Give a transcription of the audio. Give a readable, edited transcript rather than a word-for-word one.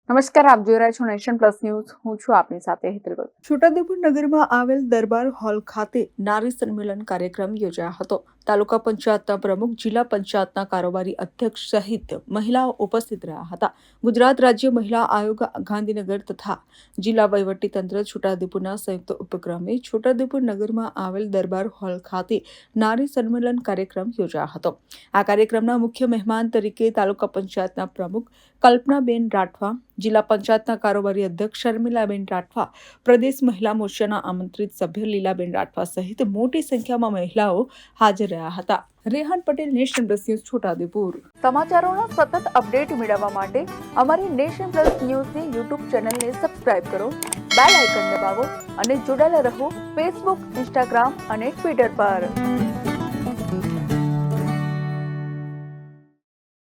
નમસ્કાર, આપ જોઈ રહ્યા છો નેશન પ્લસ ન્યૂઝ. હું છું આપની સાથે હેતલ ભગત. છોટાઉદેપુર નગરમાં આવેલ દરબાર હોલ ખાતે નારી સંમેલન કાર્યક્રમ યોજાયો હતો. તાલુકા પંચાયતના પ્રમુખ, જિલ્લા પંચાયતના કારોબારી અધ્યક્ષ સહિત મહિલાઓ ઉપસ્થિત રહ્યા હતા. ગુજરાત રાજ્ય મહિલા આયોગ ગાંધીનગર તથા જિલ્લા વહીવટીતંત્ર છોટાઉદેપુરના સંયુક્ત ઉપક્રમે છોટાઉદેપુર નગરમાં આવેલ દરબાર હોલ ખાતે નારી સંમેલન કાર્યક્રમ યોજાયો હતો. આ કાર્યક્રમના મુખ્ય મહેમાન તરીકે તાલુકા પંચાયતના પ્રમુખ કલ્પનાબેન રાઠવા, જિલ્લા પંચાયતના કારોબારી અધ્યક્ષ શર્મિલાબેન રાઠવા, પ્રદેશ મહિલા મોરચાના આમંત્રિત સભ્ય લીલાબેન રાઠવા સહિત મોટી સંખ્યામાં મહિલાઓ હાજર રહ્યા હતા. Rehan Patel, nation plus news, Chhotaudepur. સમાચારોના સતત અપડેટ મેળવવા માટે અમારી નેશન પ્લસ ન્યૂઝની યુટ્યુબ ચેનલને સબસ્ક્રાઇબ કરો, બેલ આઇકન દબાવો અને જોડાયેલા રહો ફેસબુક, ઇન્સ્ટાગ્રામ અને ટ્વિટર પર.